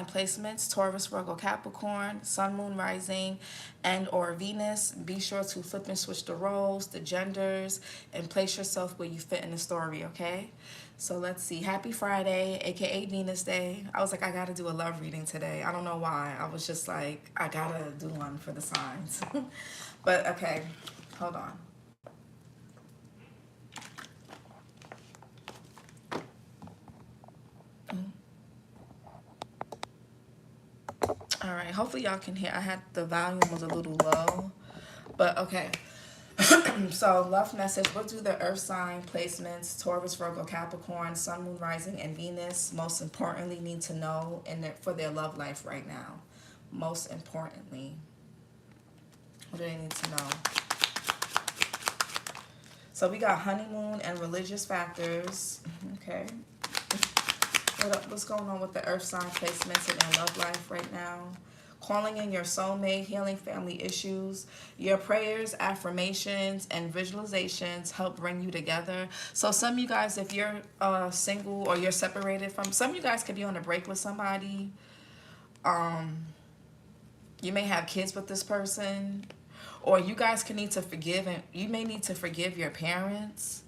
sign placements, Taurus, Virgo, Capricorn, Sun, Moon, Rising, and or Venus. Be sure to flip and switch the roles, the genders, and place yourself where you fit in the story, okay? So let's see. Happy Friday, aka Venus Day. I was like, I gotta do a love reading today. I don't know why. I was just like, I gotta do one for the signs. But okay, hold on. All right, hopefully y'all can hear. I had the volume was a little low, but okay. So love message. We'll do the earth sign placements: Taurus, Virgo, Capricorn, Sun, Moon, Rising, and Venus. Most importantly, need to know for their love life right now. Most importantly, what do they need to know? So we got honeymoon and religious factors. Okay. What's going on with the earth sign placements in their love life right now? Calling in your soulmate, healing family issues. Your prayers, affirmations, and visualizations help bring you together. So some of you guys, if you're single or you're separated from, some of you guys could be on a break with somebody. You may have kids with this person. Or you guys can need to forgive, and you may need to forgive your parents.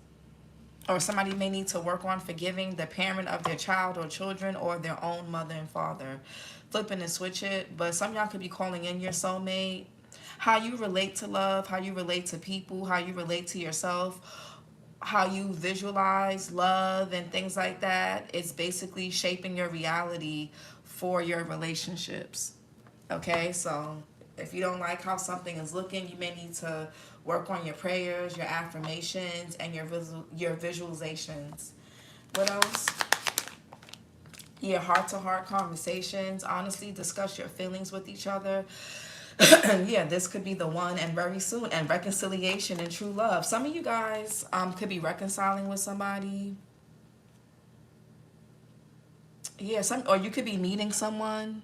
Or somebody may need to work on forgiving the parent of their child or children or their own mother and father. Flipping and switch it. But some of y'all could be calling in your soulmate. How you relate to love, how you relate to people, how you relate to yourself, how you visualize love and things like that. It's basically shaping your reality for your relationships. Okay, so if you don't like how something is looking, you may need to work on your prayers, your affirmations, and your visualizations. What else? Yeah, heart-to-heart conversations. Honestly, discuss your feelings with each other. Yeah, this could be the one, and very soon. And reconciliation and true love. Some of you guys could be reconciling with somebody. Yeah, or you could be meeting someone.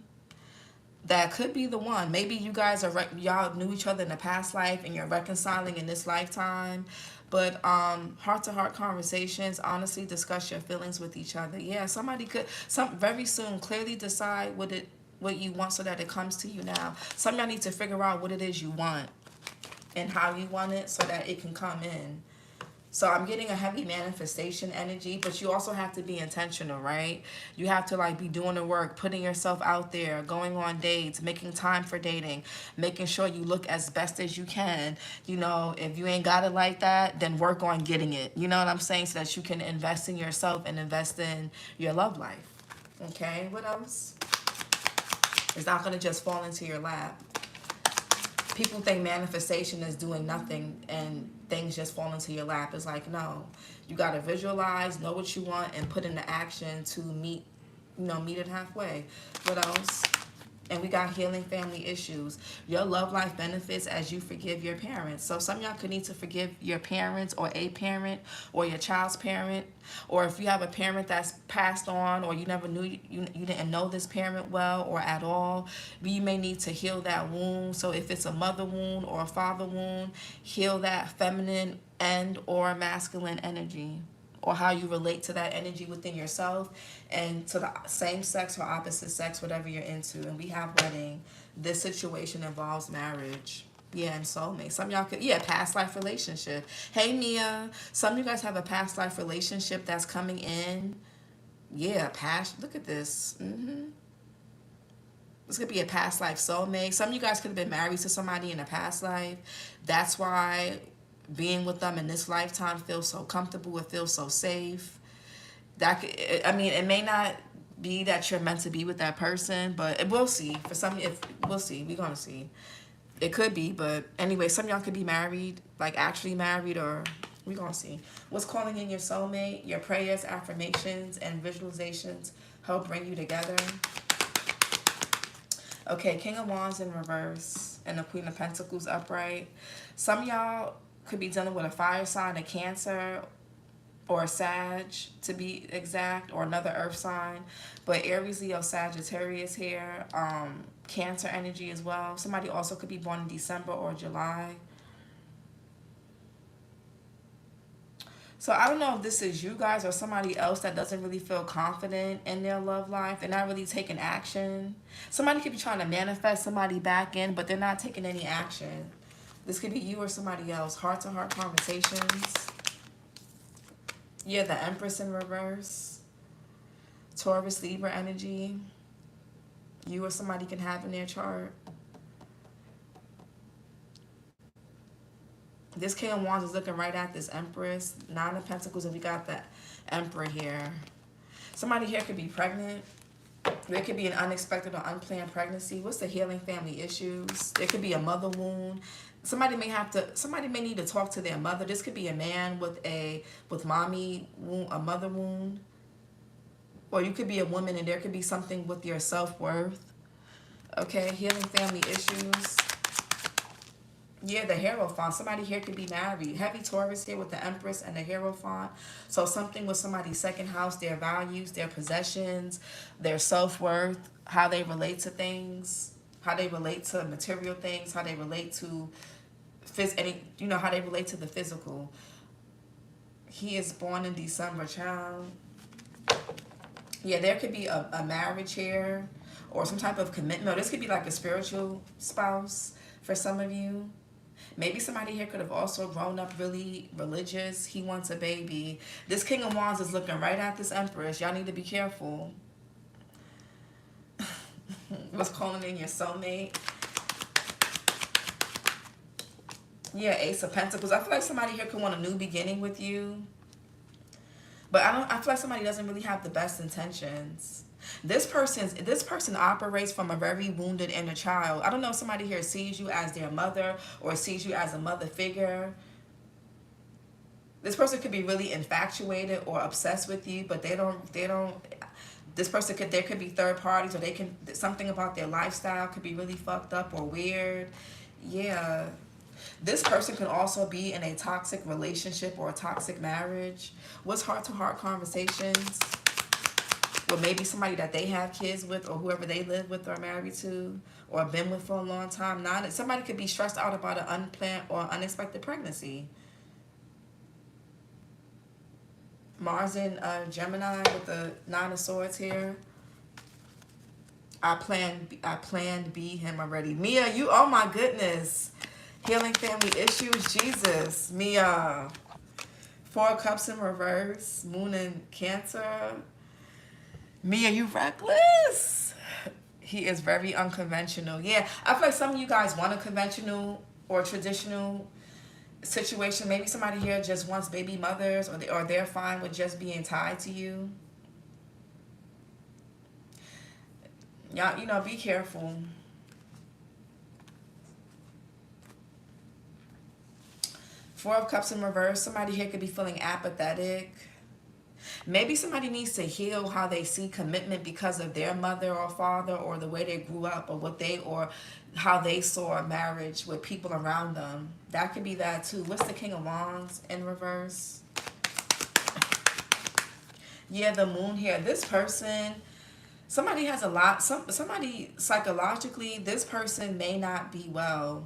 That could be the one. Maybe you guys y'all knew each other in a past life and you're reconciling in this lifetime. But heart-to-heart conversations, honestly discuss your feelings with each other. Yeah, somebody could very soon clearly decide what you want so that it comes to you now. Some of y'all need to figure out what it is you want and how you want it so that it can come in. So I'm getting a heavy manifestation energy, but you also have to be intentional, right? You have to like be doing the work, putting yourself out there, going on dates, making time for dating, making sure you look as best as you can. You know, if you ain't got it like that, then work on getting it. You know what I'm saying? So that you can invest in yourself and invest in your love life. Okay, what else? It's not going to just fall into your lap. People think manifestation is doing nothing and things just fall into your lap. It's like, no, you got to visualize, know what you want, and put into action to meet it halfway. What else? And we got healing family issues. Your love life benefits as you forgive your parents. So some of y'all could need to forgive your parents or a parent or your child's parent. Or if you have a parent that's passed on or you never knew, you didn't know this parent well or at all, you may need to heal that wound. So if it's a mother wound or a father wound, heal that feminine and or masculine energy, or how you relate to that energy within yourself and to the same sex or opposite sex, whatever you're into. And we have wedding. This situation involves marriage. Yeah, and soulmate. Some of y'all could, past life relationship. Hey, Mia. Some of you guys have a past life relationship that's coming in. Yeah, look at this. This could be a past life soulmate. Some of you guys could have been married to somebody in a past life. That's why being with them in this lifetime feels so comfortable. It feels so safe. It may not be that you're meant to be with that person, but we'll see. For some, we'll see. We're gonna see. It could be, but anyway, some of y'all could be married, like actually married, or we're gonna see. What's calling in your soulmate? Your prayers, affirmations, and visualizations help bring you together. Okay, King of Wands in reverse and the Queen of Pentacles upright. Some of y'all could be dealing with a fire sign, a Cancer, or a Sag to be exact, or another earth sign. But Aries, Leo, Sagittarius here, Cancer energy as well. Somebody also could be born in December or July. So I don't know if this is you guys or somebody else that doesn't really feel confident in their love life. They're not really taking action. Somebody could be trying to manifest somebody back in, but they're not taking any action. This could be you or somebody else. Heart-to-heart conversations. Yeah, the Empress in reverse. Taurus, Libra energy. You or somebody can have in their chart. This King of Wands is looking right at this Empress. Nine of Pentacles, and we got the Emperor here. Somebody here could be pregnant. There could be an unexpected or unplanned pregnancy. What's the healing family issues? There could be a mother wound. Somebody may need to talk to their mother. This could be a man with mommy wound, a mother wound. Or you could be a woman and there could be something with your self-worth. Okay, healing family issues. Yeah, the Hierophant. Somebody here could be married. Heavy Taurus here with the Empress and the Hierophant. So something with somebody's second house, their values, their possessions, their self-worth, how they relate to things, how they relate to material things, how they relate to how they relate to the physical. He is born in December, child. Yeah, there could be a marriage here or some type of commitment. No, this could be like a spiritual spouse for some of you. Maybe somebody here could have also grown up really religious. He wants a baby. This King of Wands is looking right at this Empress. Y'all need to be careful. What's calling in your soulmate? Yeah, Ace of Pentacles. I feel like somebody here could want a new beginning with you. But I feel like somebody doesn't really have the best intentions. This person operates from a very wounded inner child. I don't know if somebody here sees you as their mother or sees you as a mother figure. This person could be really infatuated or obsessed with you, but they don't there could be third parties, or something about their lifestyle could be really fucked up or weird. Yeah. This person could also be in a toxic relationship or a toxic marriage. What's heart-to-heart conversations? Or maybe somebody that they have kids with, or whoever they live with or married to or been with for a long time. Somebody could be stressed out about an unplanned or unexpected pregnancy. Mars in Gemini with the Nine of Swords here. I planned be him already. Mia, oh my goodness. Healing family issues, Jesus. Mia. Four of Cups in reverse. Moon in Cancer. Mia, you reckless. He is very unconventional. Yeah, I feel like some of you guys want a conventional or traditional situation. Maybe somebody here just wants baby mothers, or they're fine with just being tied to you. Y'all, be careful. Four of Cups in reverse. Somebody here could be feeling apathetic. Maybe somebody needs to heal how they see commitment because of their mother or father, or the way they grew up, or how they saw marriage with people around them. That could be that too. What's the King of Wands in reverse? Yeah, the Moon here. This person, somebody has somebody psychologically, this person may not be well.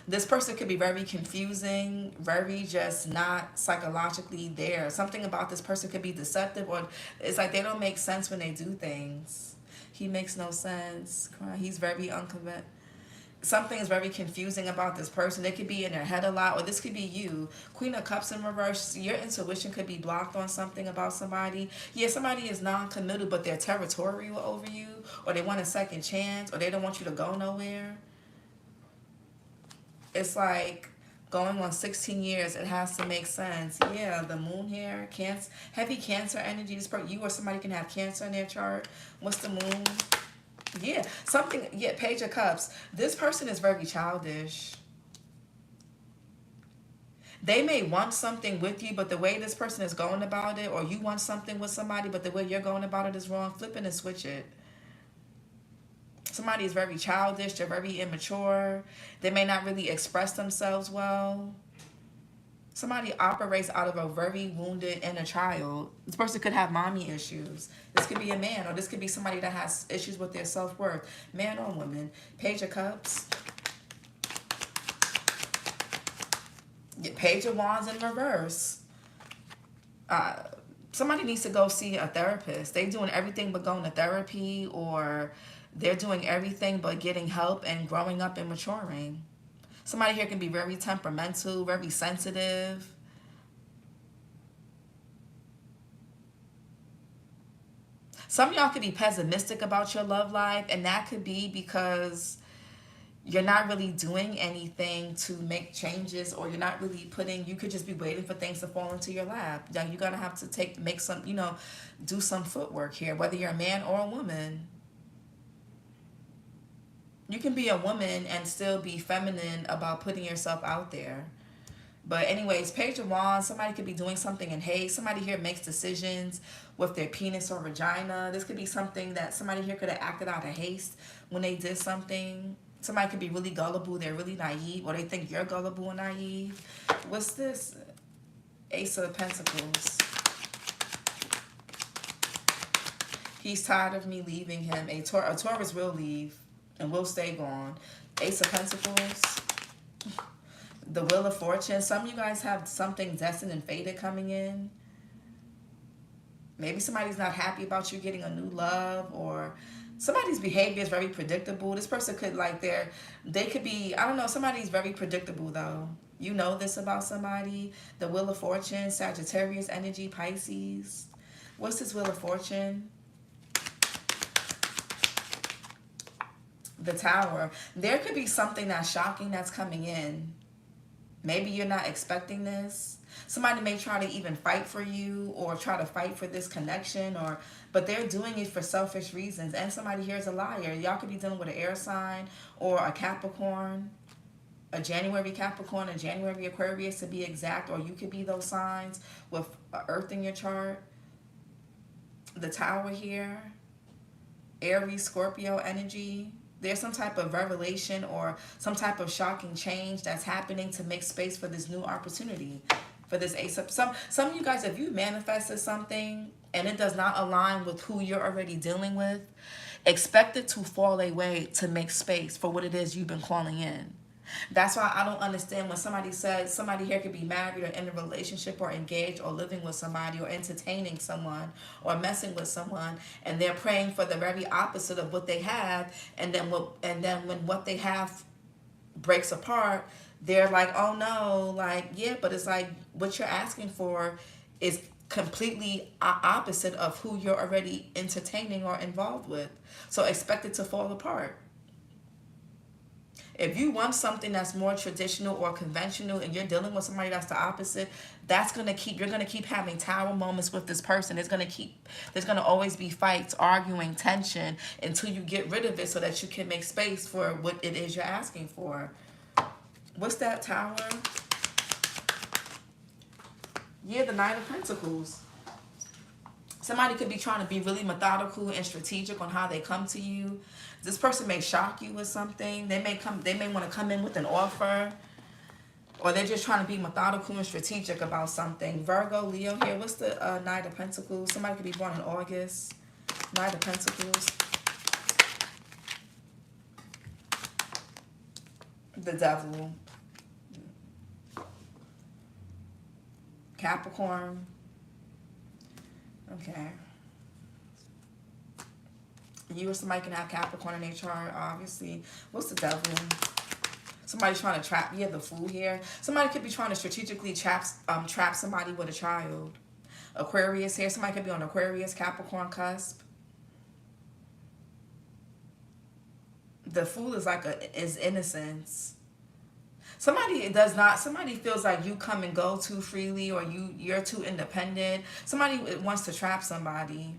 This person could be very confusing, very just not psychologically there. Something about this person could be deceptive, or it's like they don't make sense when they do things. He makes no sense. He's very unconventional. Something is very confusing about this person. They could be in their head a lot, or this could be you. Queen of Cups in reverse. Your intuition could be blocked on something about somebody. Yeah, somebody is non-committal, but they're territorial over you, or they want a second chance, or they don't want you to go nowhere. It's like going on 16 years. It has to make sense. Yeah, the Moon here. Cancer, heavy Cancer energy. You or somebody can have Cancer in their chart. What's the Moon? Yeah, Page of Cups. This person is very childish. They may want something with you, but the way this person is going about it, or you want something with somebody, but the way you're going about it is wrong. Flip it and switch it. Somebody is very childish. They're very immature. They may not really express themselves well. Somebody operates out of a very wounded inner child. This person could have mommy issues. This could be a man, or this could be somebody that has issues with their self-worth. Man or woman. Page of Cups. Page of Wands in reverse. Somebody needs to go see a therapist. They doing everything but going to therapy, or they're doing everything but getting help and growing up and maturing. Somebody here can be very temperamental, very sensitive. Some of y'all could be pessimistic about your love life, and that could be because you're not really doing anything to make changes, or you're not really putting, you could just be waiting for things to fall into your lap. Now you're gonna have to make some, do some footwork here, whether you're a man or a woman. You can be a woman and still be feminine about putting yourself out there. But anyways, Page of Wands, somebody could be doing something in haste. Somebody here makes decisions with their penis or vagina. This could be something that somebody here could have acted out of haste when they did something. Somebody could be really gullible. They're really naive, or they think you're gullible and naive. What's this? Ace of Pentacles. He's tired of me leaving him. A Taurus will leave and will stay gone. Ace of Pentacles. The Wheel of Fortune. Some of you guys have something destined and fated coming in. Maybe somebody's not happy about you getting a new love, or somebody's behavior is very predictable. This person could they could be, I don't know, somebody's very predictable though. You know this about somebody. The Wheel of Fortune, Sagittarius energy, Pisces. What's this Wheel of Fortune? The Tower. There could be something that's shocking that's coming in. Maybe you're not expecting this. Somebody may try to even fight for you, or try to fight for this connection, but they're doing it for selfish reasons. And somebody here is a liar. Y'all could be dealing with an air sign or a Capricorn, a January Capricorn, a January Aquarius to be exact, or you could be those signs with Earth in your chart. The Tower here, Aries, Scorpio energy. There's some type of revelation or some type of shocking change that's happening to make space for this new opportunity, for this ace of. Some of you guys, if you manifested something and it does not align with who you're already dealing with, expect it to fall away to make space for what it is you've been calling in. That's why I don't understand when somebody says somebody here could be married or in a relationship or engaged or living with somebody or entertaining someone or messing with someone, and they're praying for the very opposite of what they have, and then when what they have breaks apart, they're like, oh no, like, yeah, but it's like what you're asking for is completely opposite of who you're already entertaining or involved with. So expect it to fall apart. If you want something that's more traditional or conventional and you're dealing with somebody that's the opposite, you're gonna keep having tower moments with this person. There's gonna always be fights, arguing, tension until you get rid of it so that you can make space for what it is you're asking for. What's that Tower? Yeah, the Knight of Pentacles. Somebody could be trying to be really methodical and strategic on how they come to you. This person may shock you with something. They may want to come in with an offer, or they're just trying to be methodical and strategic about something. Virgo, Leo here. What's the Knight of Pentacles? Somebody could be born in August. Knight of Pentacles. The Devil. Capricorn. Okay. You or somebody can have Capricorn in their chart, obviously. What's the Devil? Somebody's trying to trap. Yeah, the Fool here. Somebody could be trying to strategically trap somebody with a child. Aquarius here. Somebody could be on Aquarius, Capricorn cusp. The Fool is innocence. Somebody feels like you come and go too freely, or you're too independent. Somebody wants to trap somebody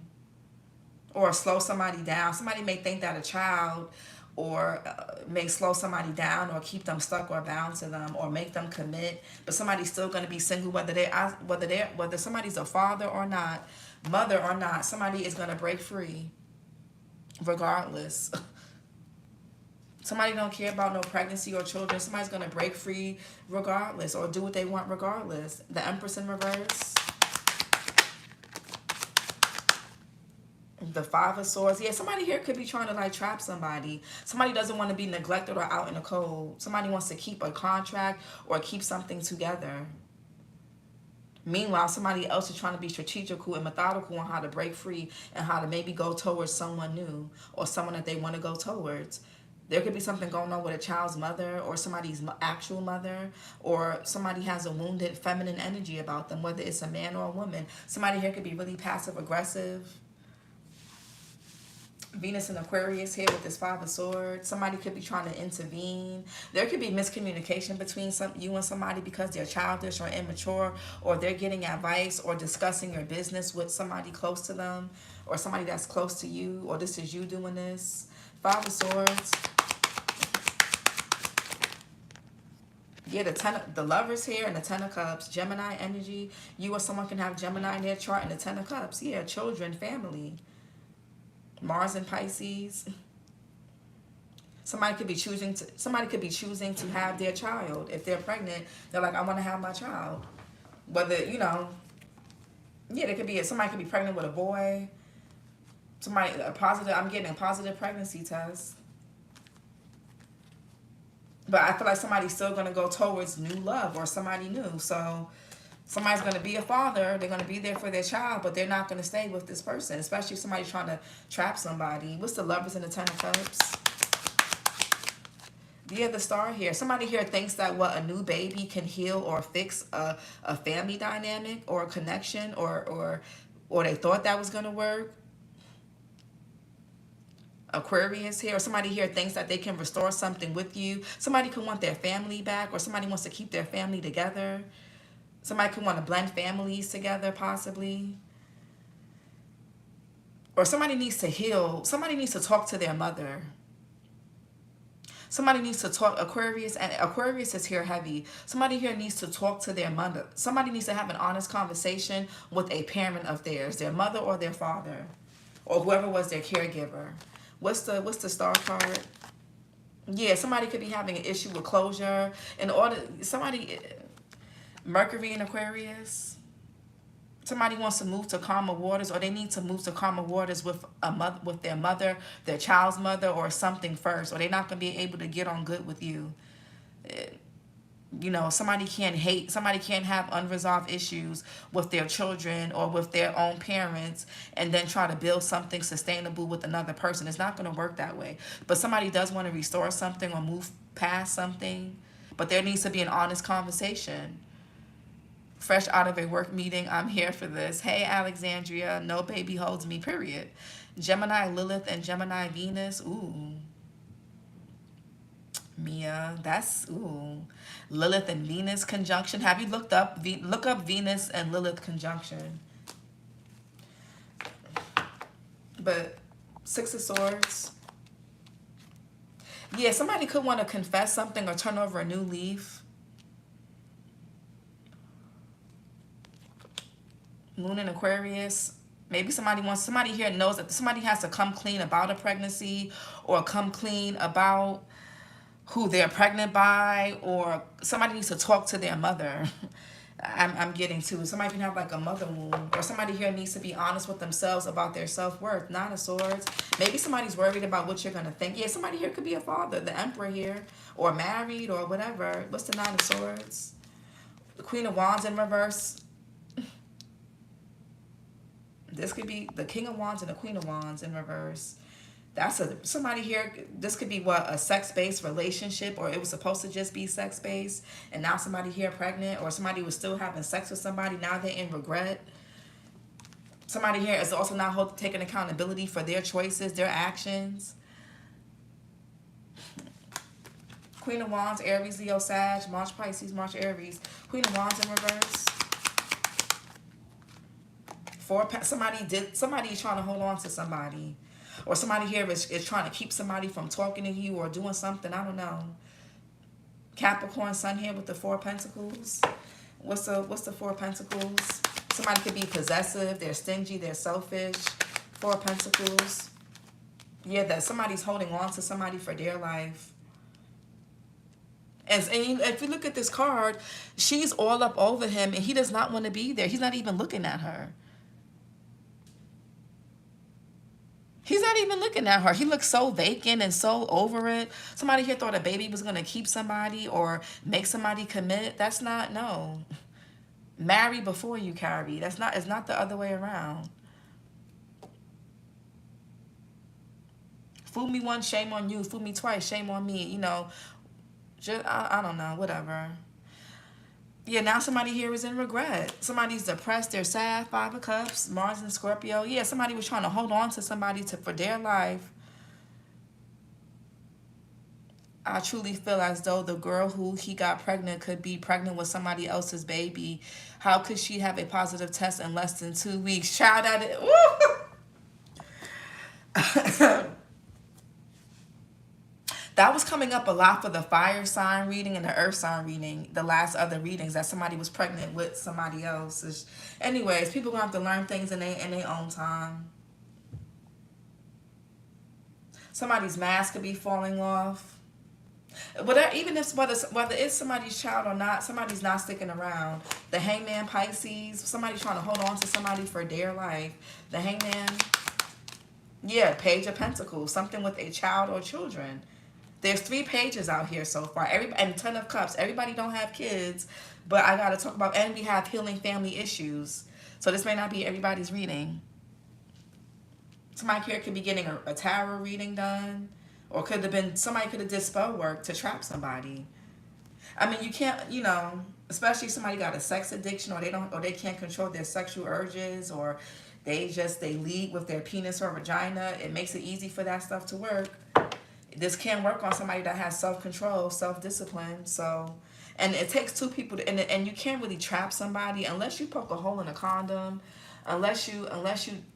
or slow somebody down. Somebody may think that a child or may slow somebody down or keep them stuck or bound to them or make them commit, but somebody's still going to be single whether somebody's a father or not, mother or not. Somebody is going to break free regardless. Somebody don't care about no pregnancy or children. Somebody's going to break free regardless, or do what they want regardless. The Empress in reverse. The Five of Swords. Yeah, somebody here could be trying to trap somebody. Somebody doesn't want to be neglected or out in the cold. Somebody wants to keep a contract or keep something together. Meanwhile, somebody else is trying to be strategical and methodical on how to break free and how to maybe go towards someone new or someone that they want to go towards. There could be something going on with a child's mother or somebody's actual mother, or somebody has a wounded feminine energy about them, whether it's a man or a woman. Somebody here could be really passive aggressive. Venus and Aquarius here with this Five of Swords. Somebody could be trying to intervene. There could be miscommunication between you and somebody because they're childish or immature, or they're getting advice or discussing your business with somebody close to them, or somebody that's close to you, or this is you doing this. Five of Swords. Yeah, the Lovers here and the Ten of Cups. Gemini energy. You or someone can have Gemini in their chart and the Ten of Cups. Yeah, children, family. Mars and Pisces. Somebody could be choosing to have their child. If they're pregnant, they're like, I want to have my child. Whether, you know, yeah, somebody could be pregnant with a boy. I'm getting a positive pregnancy test. But I feel like somebody's still going to go towards new love or somebody new. So somebody's going to be a father. They're going to be there for their child, but they're not going to stay with this person, especially if somebody's trying to trap somebody. What's the Lovers and the Ten of Cups? Yeah, the Star here. Somebody here thinks that a new baby can heal or fix a family dynamic or a connection, or they thought that was going to work. Aquarius here, or somebody here thinks that they can restore something with you. Somebody could want their family back, or somebody wants to keep their family together. Somebody could want to blend families together, possibly. Or somebody needs to heal. Somebody needs to talk to their mother. Somebody needs to talk. Aquarius is here heavy. Somebody here needs to talk to their mother. Somebody needs to have an honest conversation with a parent of theirs, their mother or their father, or whoever was their caregiver. What's the Star card? Yeah, somebody could be having an issue with closure. Mercury in Aquarius. Somebody wants to move to calmer waters, or they need to move to calmer waters with their mother, their child's mother, or something first, or they're not going to be able to get on good with you. You know, somebody can't have unresolved issues with their children or with their own parents and then try to build something sustainable with another person. It's not going to work that way. But somebody does want to restore something or move past something, but there needs to be an honest conversation. Fresh out of a work meeting, I'm here for this. Hey, Alexandria, no baby holds me, period. Gemini Lilith and Gemini Venus. Ooh. Mia, that's, ooh. Lilith and Venus conjunction. Have you look up Venus and Lilith conjunction? But Six of Swords. Yeah, somebody could want to confess something or turn over a new leaf. Moon in Aquarius. Maybe somebody here knows that somebody has to come clean about a pregnancy, or come clean about who they're pregnant by, or somebody needs to talk to their mother. I'm getting to. Somebody can have like a mother wound, or somebody here needs to be honest with themselves about their self-worth. Nine of Swords. Maybe somebody's worried about what you're going to think. Yeah, somebody here could be a father, the Emperor here, or married, or whatever. What's the Nine of Swords? The Queen of Wands in reverse. This could be the King of Wands and the Queen of Wands in reverse. That's somebody here. This could be a sex-based relationship, or it was supposed to just be sex-based, and now somebody here pregnant, or somebody was still having sex with somebody, now they're in regret. Somebody here is also not taking accountability for their choices, their actions. Queen of Wands, Aries, Leo, Sag, March, Pisces, March, Aries. Queen of Wands in reverse. Somebody is trying to hold on to somebody. Or somebody here is trying to keep somebody from talking to you or doing something. I don't know. Capricorn Sun here with the Four of Pentacles. What's the Four of Pentacles? Somebody could be possessive. They're stingy. They're selfish. Four of Pentacles. Yeah, that somebody's holding on to somebody for dear life. And if you look at this card, she's all up over him, and he does not want to be there. He's not even looking at her. He's not even looking at her. He looks so vacant and so over it. Somebody here thought a baby was going to keep somebody or make somebody commit. That's not, no. Marry before you carry. It's not the other way around. Fool me once, shame on you. Fool me twice, shame on me. You know, just, I don't know, whatever. Yeah, now somebody here is in regret. Somebody's depressed, they're sad, Five of Cups, Mars and Scorpio. Yeah, somebody was trying to hold on to somebody for their life. I truly feel as though the girl who he got pregnant could be pregnant with somebody else's baby. How could she have a positive test in less than 2 weeks? Child, that was coming up a lot for the fire sign reading and the earth sign reading, the last other readings, that somebody was pregnant with somebody else. Anyways, people gonna have to learn things in their own time. Somebody's mask could be falling off. Whatever, even if whether it's somebody's child or not, somebody's not sticking around. The Hangman, Pisces, somebody's trying to hold on to somebody for dear life. The Hangman, yeah, Page of Pentacles, something with a child or children. There's 3 pages out here so far. And Ten of Cups. Everybody don't have kids, but I gotta talk about, and we have healing family issues. So this may not be everybody's reading. Somebody here could be getting a tarot reading done, or could have been, somebody could have did spell work to trap somebody. I mean, you can't, you know, especially if somebody got a sex addiction, or they can't control their sexual urges, or they lead with their penis or vagina. It makes it easy for that stuff to work. This can work on somebody that has self-control, self-discipline. So, and it takes 2 people to, and you can't really trap somebody unless you poke a hole in a condom, unless you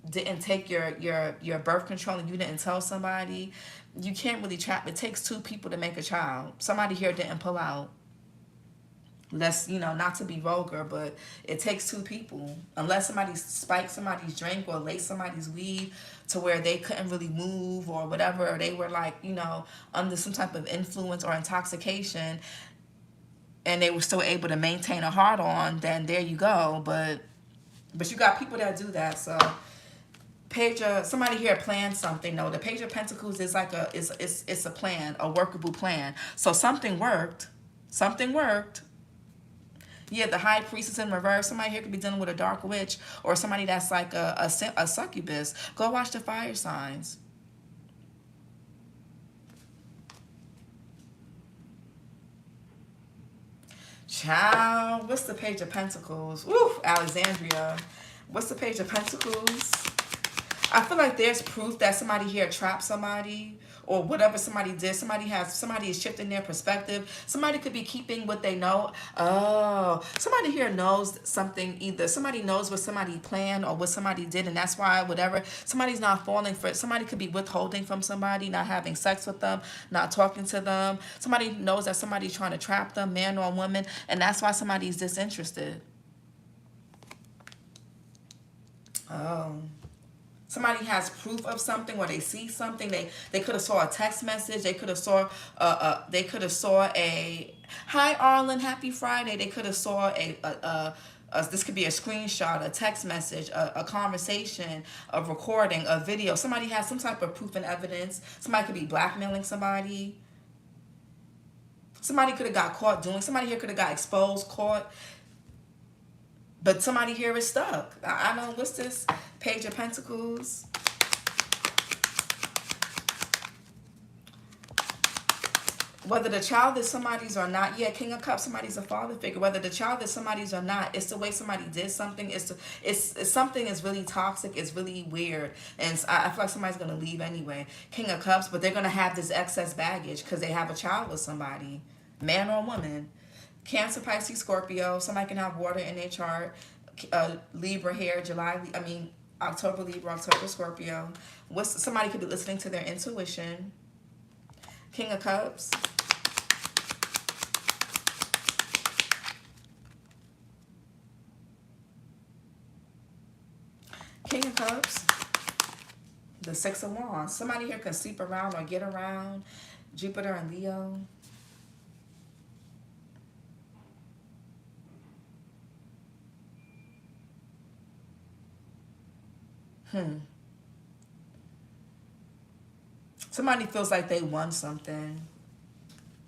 didn't take your birth control and you didn't tell somebody. You can't really trap. It takes 2 people to make a child. Somebody here didn't pull out. Let's, you know, not to be vulgar, but it takes 2 people. Unless somebody spiked somebody's drink or laced somebody's weed to where they couldn't really move or whatever, or they were like, you know, under some type of influence or intoxication, and they were still able to maintain a heart on, then there you go. But you got people that do that. So somebody here planned something. No, the Page of Pentacles is like it's a plan, a workable plan. So something worked. Something worked. Yeah, the High Priestess in reverse. Somebody here could be dealing with a dark witch, or somebody that's like a succubus. Go watch the fire signs. Child, what's the Page of Pentacles? Woo, Alexandria. What's the Page of Pentacles? I feel like there's proof that somebody here trapped somebody, or whatever somebody did. Somebody is shifting their perspective. Somebody could be keeping what they know. Oh, somebody here knows something. Either somebody knows what somebody planned or what somebody did, and that's why whatever, somebody's not falling for it. Somebody could be withholding from somebody, not having sex with them, not talking to them. Somebody knows that somebody's trying to trap them, man or woman, and that's why somebody's disinterested. Oh. Somebody has proof of something, or they see something. They could have saw a text message. They could have saw a hi Arlen, happy Friday. They could have saw this could be a screenshot, a text message, a conversation, a recording, a video. Somebody has some type of proof and evidence. Somebody could be blackmailing somebody. Somebody could have got caught doing. Somebody here could have got exposed, caught. But somebody here is stuck. I know, what's this? Page of Pentacles. Whether the child is somebody's or not, yeah, King of Cups, somebody's a father figure. Whether the child is somebody's or not, it's the way somebody did something. It's something is really toxic. It's really weird. And I feel like somebody's going to leave anyway. King of Cups, but they're going to have this excess baggage because they have a child with somebody, man or woman. Cancer, Pisces, Scorpio. Somebody can have water in their chart. Libra here, October Libra, October Scorpio. Somebody could be listening to their intuition. King of Cups. King of Cups. The Six of Wands. Somebody here can sleep around or get around. Jupiter and Leo. Somebody feels like they won something,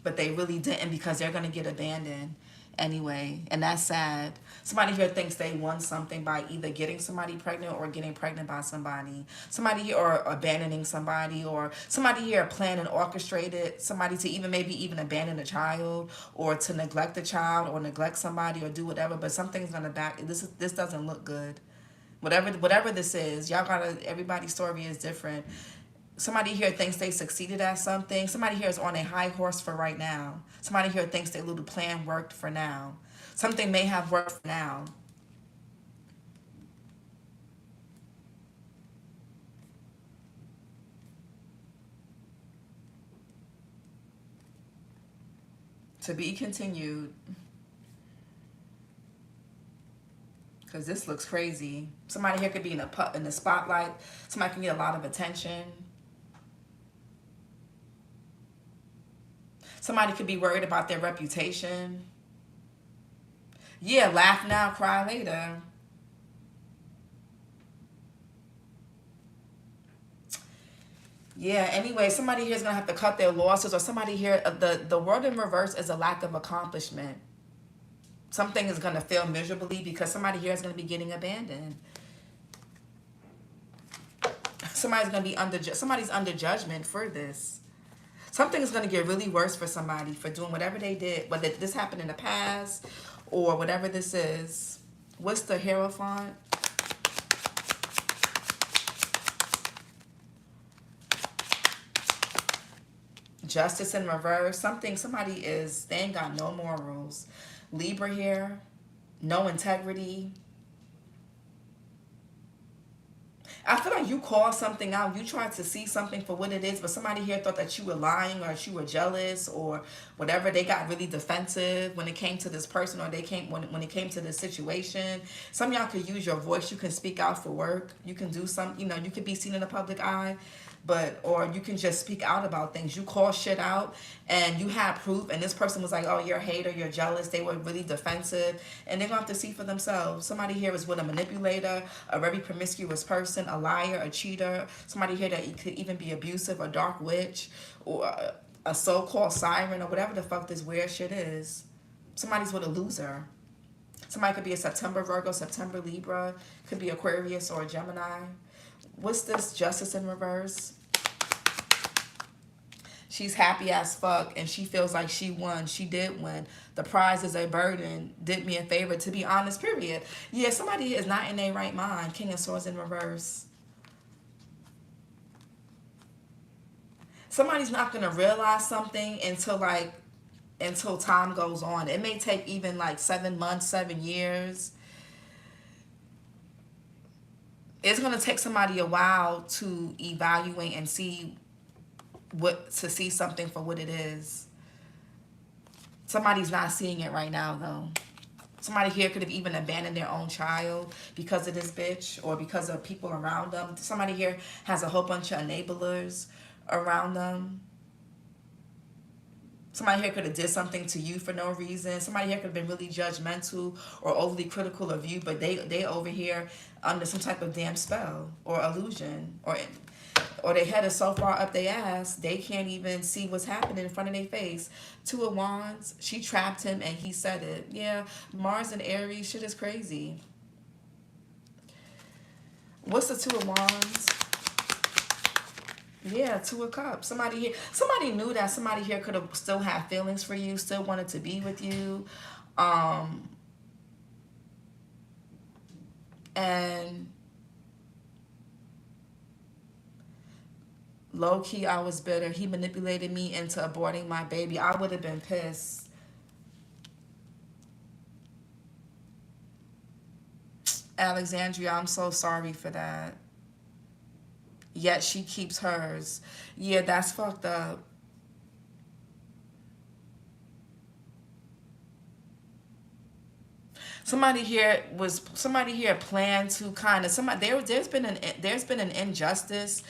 but they really didn't, because they're going to get abandoned. anyway, and that's sad. Somebody here thinks they won something by either getting somebody pregnant or getting pregnant by somebody. Somebody here, or abandoning somebody, or somebody here planned and orchestrated somebody to even maybe even abandon a child, or to neglect a child, or neglect somebody, or do whatever. But something's gonna this doesn't look good. Whatever this is, y'all gotta, everybody's story is different. Somebody here thinks they succeeded at something. Somebody here is on a high horse for right now. Somebody here thinks their little plan worked for now. Something may have worked for now. To be continued. Because this looks crazy. Somebody here could be in the spotlight. Somebody can get a lot of attention. Somebody could be worried about their reputation. Yeah, laugh now, cry later. Yeah, anyway, somebody here is going to have to cut their losses, or somebody here, the word in reverse is a lack of accomplishment. Something is going to fail miserably because somebody here is going to be getting abandoned. Somebody's going to be somebody's under judgment for this. Something is going to get really worse for somebody for doing whatever they did, whether this happened in the past or whatever this is. What's the Hierophant? Justice in reverse. Somebody they ain't got no morals. Libra here, no integrity. I feel like you called something out. You tried to see something for what it is, but somebody here thought that you were lying, or that you were jealous, or whatever. They got really defensive when it came to this person, or when it came to this situation. Some of y'all could use your voice. You can speak out for work. You can do some, you could be seen in the public eye. Or you can just speak out about things. You call shit out and you have proof, and this person was like, oh, you're a hater, you're jealous. They were really defensive, and they're going to have to see for themselves. Somebody here is with a manipulator, a very promiscuous person, a liar, a cheater. Somebody here that could even be abusive, a dark witch, or a so-called siren, or whatever the fuck this weird shit is. Somebody's with a loser. Somebody could be a September Virgo, September Libra, could be Aquarius or a Gemini. What's this Justice in reverse? She's happy as fuck and she feels like she won. She did win. The prize is a burden. Did me a favor, to be honest, period. Yeah, somebody is not in their right mind. King of Swords in reverse. Somebody's not going to realize something until time goes on. It may take even like 7 months, 7 years. It's going to take somebody a while to evaluate and see something for what it is. Somebody's not seeing it right now, though. Somebody here could have even abandoned their own child because of this bitch, or because of people around them. Somebody here has a whole bunch of enablers around them. Somebody here could have did something to you for no reason. Somebody here could have been really judgmental or overly critical of you, but they over here under some type of damn spell or illusion, or their head is so far up their ass they can't even see what's happening in front of their face. Two of Wands, she trapped him and he said it. Yeah, Mars and Aries, shit is crazy. What's the Two of Wands? Yeah, Two of Cups. Somebody knew that somebody here could have still had feelings for you, still wanted to be with you. And low-key, I was bitter. He manipulated me into aborting my baby. I would have been pissed. Alexandria, I'm so sorry for that. Yet she keeps hers. Yeah, that's fucked up. Somebody here planned to kind of there's been an injustice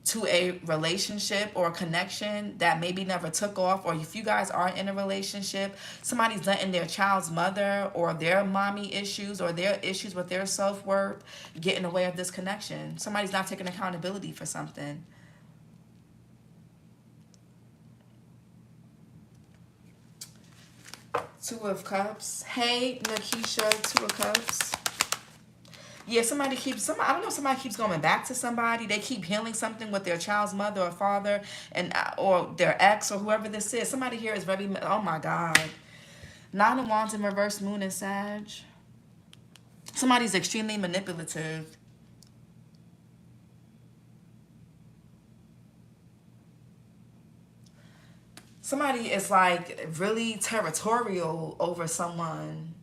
to a relationship or a connection that maybe never took off, or if you guys are in a relationship, somebody's letting their child's mother or their mommy issues or their issues with their self-worth get in the way of this connection. Somebody's not taking accountability for something. Two of Cups. Hey, Nakisha, Two of Cups. Yeah, I don't know, somebody keeps going back to somebody. They keep healing something with their child's mother or father, and or their ex or whoever this is. Somebody here is very, oh my God. Nine of Wands in reverse, Moon and Sag. Somebody's extremely manipulative. Somebody is like really territorial over someone,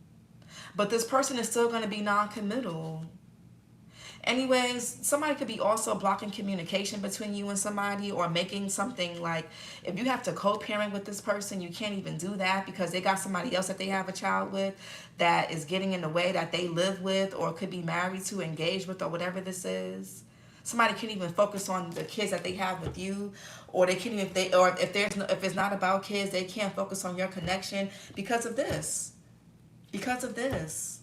but this person is still going to be non-committal. Anyways, somebody could be also blocking communication between you and somebody, or making something like, if you have to co-parent with this person, you can't even do that because they got somebody else that they have a child with that is getting in the way that they live with or could be married to, engaged with, or whatever this is. Somebody can't even focus on the kids that they have with you, or they can't even, if it's not about kids, they can't focus on your connection because of this. Because of this.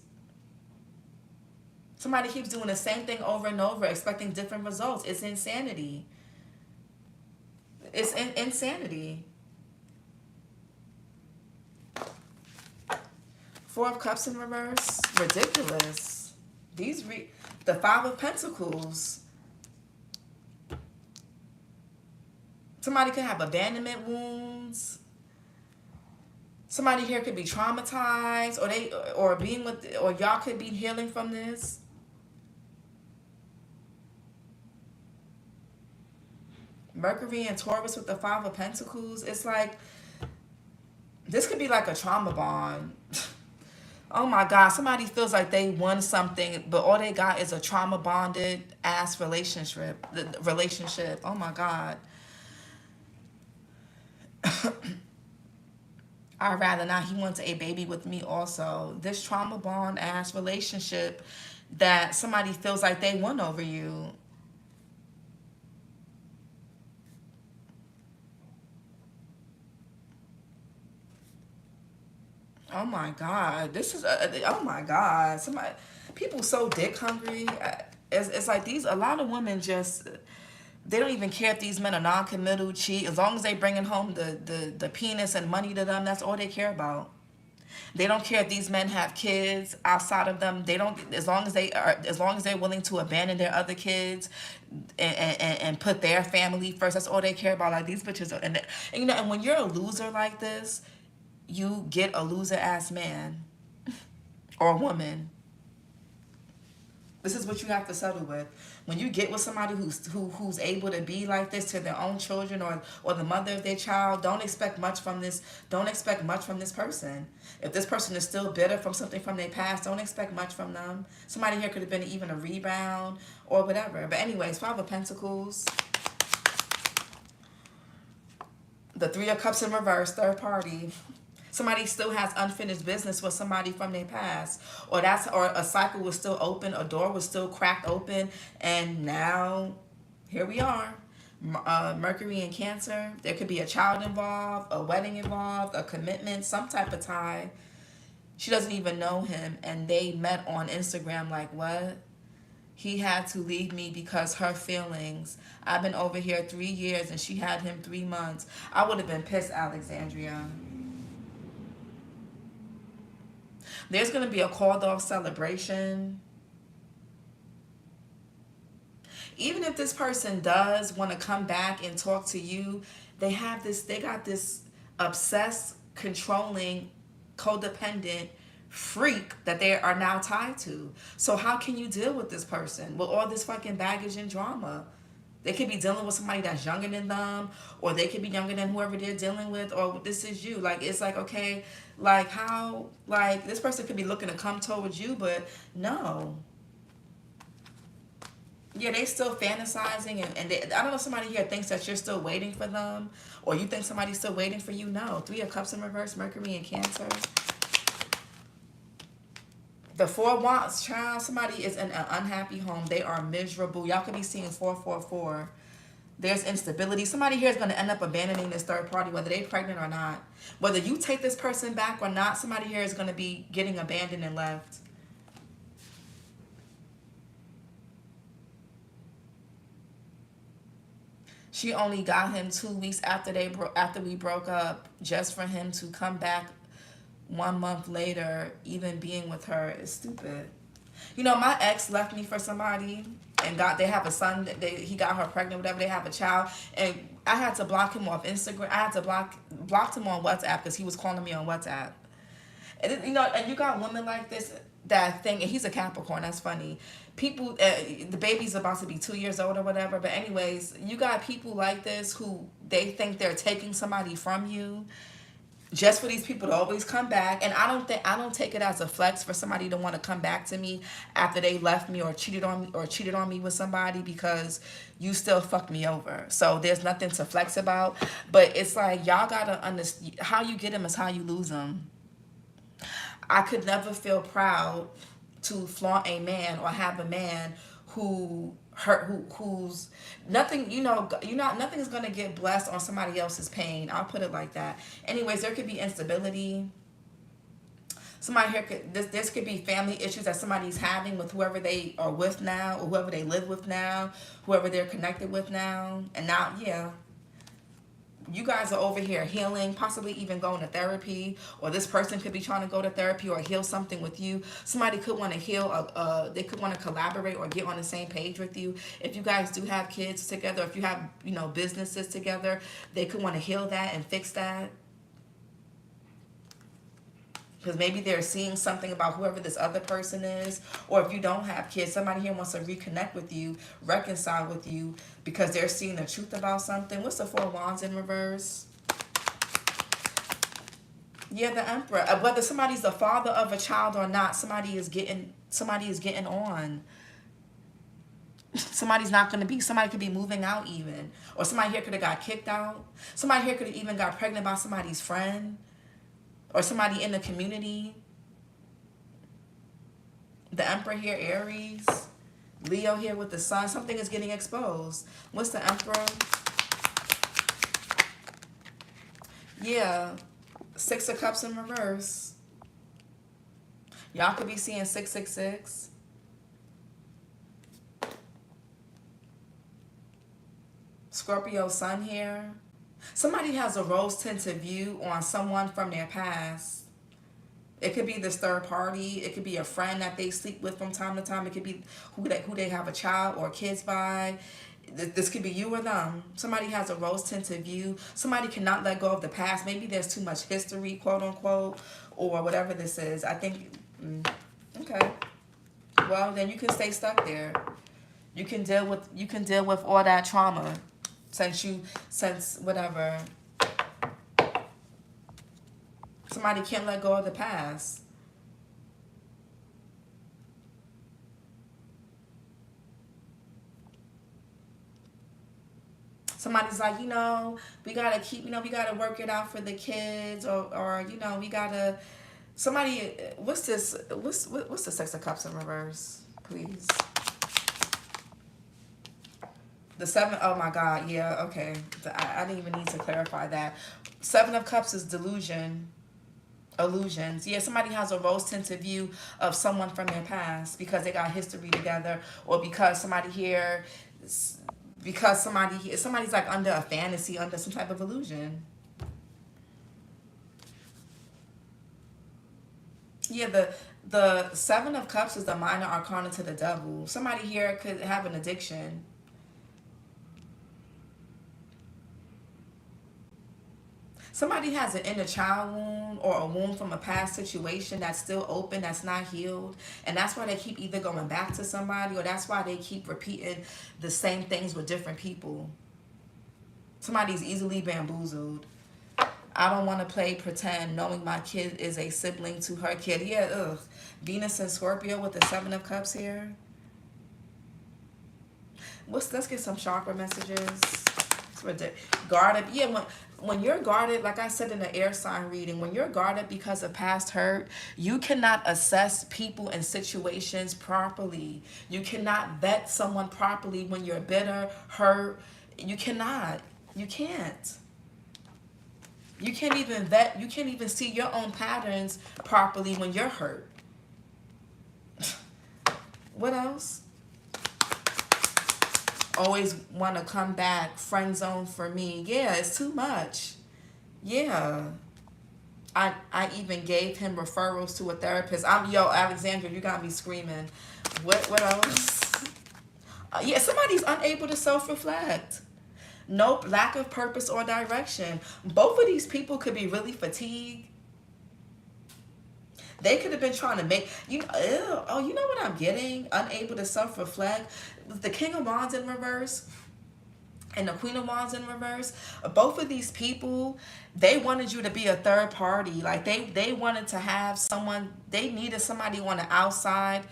Somebody keeps doing the same thing over and over, expecting different results. It's insanity. It's insanity. Four of Cups in reverse. Ridiculous. The Five of Pentacles. Somebody could have abandonment wounds. Somebody here could be traumatized, or y'all could be healing from this. Mercury and Taurus with the Five of Pentacles. It's like, this could be like a trauma bond. Oh my God, somebody feels like they won something, but all they got is a trauma bonded ass relationship. Oh my God. I'd rather not. He wants a baby with me also. This trauma bond ass relationship that somebody feels like they won over you. Oh my God. This is, oh my God. People so dick hungry. It's like a lot of women just, they don't even care if these men are non-committal, cheat. As long as they bringing home the penis and money to them, that's all they care about. They don't care if these men have kids outside of them. They don't, as long as they're willing to abandon their other kids and put their family first. That's all they care about. Like, these bitches are, and when you're a loser like this, you get a loser ass man or woman. This is what you have to settle with. When you get with somebody who's able to be like this to their own children, or the mother of their child, don't expect much from this. Don't expect much from this person. If this person is still bitter from something from their past, don't expect much from them. Somebody here could have been even a rebound or whatever. But anyways, Five of Pentacles. The Three of Cups in reverse, third party. Somebody still has unfinished business with somebody from their past, or a cycle was still open, a door was still cracked open, and now here we are. Mercury in Cancer. There could be a child involved, a wedding involved, a commitment, some type of tie. She doesn't even know him, and they met on Instagram. Like, what? He had to leave me because her feelings. I've been over here 3 years, and she had him 3 months. I would have been pissed, Alexandria. There's going to be a called off celebration. Even if this person does want to come back and talk to you, they got this obsessed, controlling, codependent freak that they are now tied to. So how can you deal with this person with all this fucking baggage and drama? They could be dealing with somebody that's younger than them, or they could be younger than whoever they're dealing with, or this is you. Like, it's like, okay, like, how, like, this person could be looking to come towards you, but no. Yeah, they still fantasizing, and I don't know if somebody here thinks that you're still waiting for them, or you think somebody's still waiting for you. No. Three of Cups in reverse, Mercury in Cancer. The Four of Wands, child, somebody is in an unhappy home. They are miserable. Y'all could be seeing 444. There's instability. Somebody here is going to end up abandoning this third party, whether they're pregnant or not. Whether you take this person back or not, somebody here is going to be getting abandoned and left. She only got him 2 weeks after we broke up, just for him to come back 1 month later, even being with her is stupid. You know, my ex left me for somebody and they have a son. He got her pregnant, whatever. They have a child, and I had to block him off Instagram. I had to blocked him on WhatsApp because he was calling me on WhatsApp. And you know, and you got women like this that thing. And he's a Capricorn. That's funny. People, the baby's about to be 2 years old or whatever. But anyways, you got people like this who they think they're taking somebody from you, just for these people to always come back. And I don't take it as a flex for somebody to want to come back to me after they left me or cheated on me with somebody, because you still fucked me over. So there's nothing to flex about. But it's like, y'all gotta understand, how you get them is how you lose them. I could never feel proud to flaunt a man or have a man who's nothing, nothing is going to get blessed on somebody else's pain. I'll put it like that. Anyways, there could be instability. Somebody here this could be family issues that somebody's having with whoever they are with now, or whoever they live with now, whoever they're connected with now. And now, yeah, you guys are over here healing, possibly even going to therapy, or this person could be trying to go to therapy or heal something with you. Somebody could want to heal, they could want to collaborate or get on the same page with you. If you guys do have kids together, if you have, businesses together, they could want to heal that and fix that. Because maybe they're seeing something about whoever this other person is. Or if you don't have kids, somebody here wants to reconnect with you, reconcile with you, because they're seeing the truth about something. What's the 4 of Wands in reverse? Yeah, the Emperor. Whether somebody's the father of a child or not, somebody is getting on. Somebody could be moving out even. Or somebody here could have got kicked out. Somebody here could have even got pregnant by somebody's friend. Or somebody in the community. The Emperor here, Aries. Leo here with the Sun. Something is getting exposed. What's the Emperor? Yeah. 6 of Cups in reverse. Y'all could be seeing 666. Scorpio Sun here. Somebody has a rose-tinted view on someone from their past. It could be this third party. It could be a friend that they sleep with from time to time. It could be who they have a child or kids by. This could be you or them. Somebody has a rose-tinted view. Somebody cannot let go of the past. Maybe there's too much history, quote-unquote, or whatever this is. I think, okay. Well, then you can stay stuck there. You can deal with all that trauma. Since whatever, somebody can't let go of the past. Somebody's like, we gotta work it out for the kids, or we gotta. Somebody, what's this? What's the 6 of Cups in reverse, please? The 7, oh my God, yeah, okay. I didn't even need to clarify that. 7 of Cups is illusions. Yeah, somebody has a rose-tinted view of someone from their past because they got history together, or because somebody's like under a fantasy, under some type of illusion. Yeah, the 7 of Cups is the minor arcana to the devil. Somebody here could have an addiction. Somebody has an inner child wound or a wound from a past situation that's still open, that's not healed. And that's why they keep either going back to somebody, or that's why they keep repeating the same things with different people. Somebody's easily bamboozled. I don't want to play pretend knowing my kid is a sibling to her kid. Yeah, ugh. Venus and Scorpio with the 7 of Cups here. Let's get some chakra messages. Guarded. Yeah, when you're guarded, like I said in the air sign reading, when you're guarded because of past hurt, you cannot assess people and situations properly. You cannot vet someone properly when you're bitter, hurt. You cannot. You can't. You can't even vet. You can't even see your own patterns properly when you're hurt. What else? Always want to come back, friend zone for me. Yeah, it's too much. Yeah. I even gave him referrals to a therapist. Yo, Alexandra, you got me screaming. What else? Yeah, somebody's unable to self-reflect. Nope, lack of purpose or direction. Both of these people could be really fatigued. They could have been trying to make you. Oh, you know what I'm getting? Unable to self-reflect. The King of Wands in reverse and the Queen of Wands in reverse. Both of these people, they wanted you to be a third party. Like they wanted to have someone. They needed somebody on the outside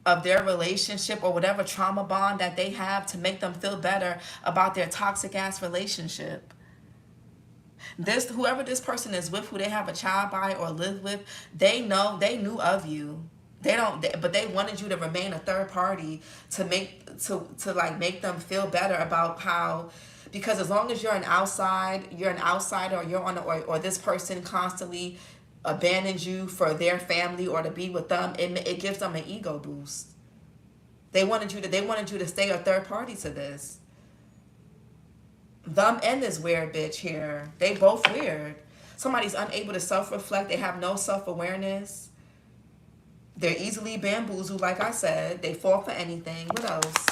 of their relationship or whatever trauma bond that they have to make them feel better about their toxic ass relationship. Whoever this person is with, who they have a child by or live with, they knew of you. But they wanted you to remain a third party to make them feel better about how, because as long as you're an outsider, or you're or this person constantly abandons you for their family or to be with them, it gives them an ego boost. They wanted you to stay a third party to this. Them and this weird bitch here, they both weird. Somebody's unable to self-reflect. They have no self-awareness. They're easily bamboozled, like I said. They fall for anything. What else?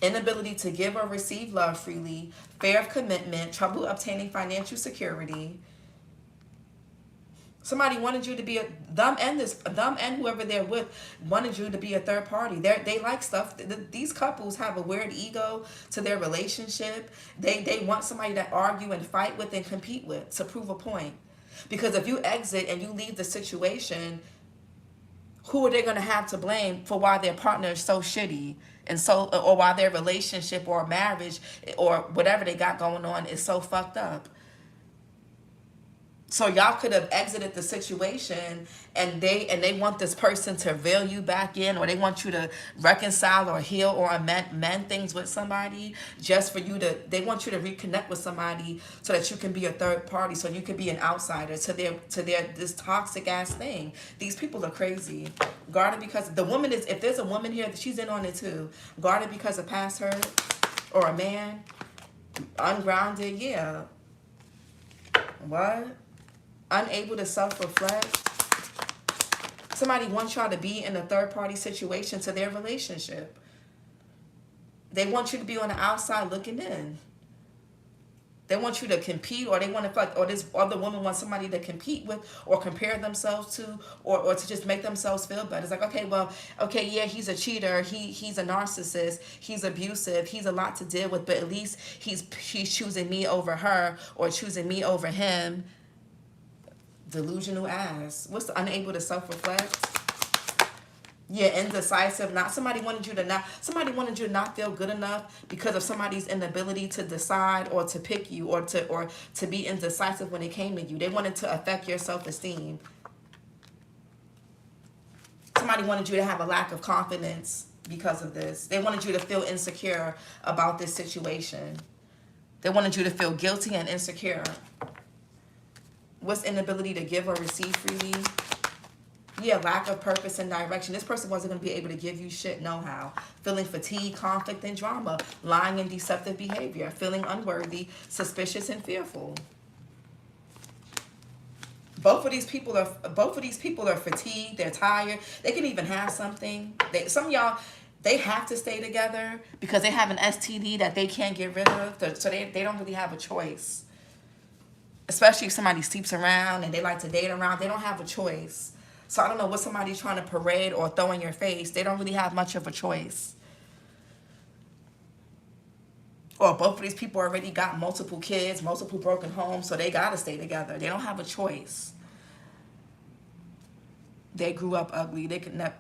Inability to give or receive love freely. Fear of commitment. Trouble obtaining financial security. Somebody wanted you to be them and whoever they're with wanted you to be a third party. They like stuff. These couples have a weird ego to their relationship. They want somebody to argue and fight with and compete with to prove a point. Because if you exit and you leave the situation, who are they going to have to blame for why their partner is so shitty or why their relationship or marriage or whatever they got going on is so fucked up? So y'all could have exited the situation and they want this person to reel you back in, or they want you to reconcile or heal or amend things with somebody just for you to, they want you to reconnect with somebody so that you can be a third party, so you can be an outsider to their this toxic ass thing. These people are crazy. Guarded because the woman is, if there's a woman here, she's in on it too. Guarded because of past hurt, or a man, ungrounded, yeah. What? Unable to self-reflect. Somebody wants y'all to be in a third-party situation to their relationship. They want you to be on the outside looking in. They want you to compete, or they want to feel like, or this other woman wants somebody to compete with or compare themselves to, or to just make themselves feel better. It's like, okay, yeah, he's a cheater, he's a narcissist, he's abusive, he's a lot to deal with, but at least he's choosing me over her or choosing me over him. Delusional ass. What's the unable to self-reflect? Yeah, indecisive. Somebody wanted you to not feel good enough because of somebody's inability to decide or to pick you or to be indecisive when it came to you. They wanted to affect your self-esteem. Somebody wanted you to have a lack of confidence because of this. They wanted you to feel insecure about this situation. They wanted you to feel guilty and insecure. What's inability to give or receive freely? Yeah, lack of purpose and direction. This person wasn't going to be able to give you shit, no how. Feeling fatigue, conflict, and drama. Lying and deceptive behavior. Feeling unworthy, suspicious, and fearful. Both of these people are fatigued. They're tired. They can even have something. Some of y'all, they have to stay together because they have an STD that they can't get rid of. So they don't really have a choice. Especially if somebody sleeps around and they like to date around, they don't have a choice. So I don't know what somebody's trying to parade or throw in your face. They don't really have much of a choice. Or both of these people already got multiple kids, multiple broken homes, so they gotta stay together. They don't have a choice. They grew up ugly.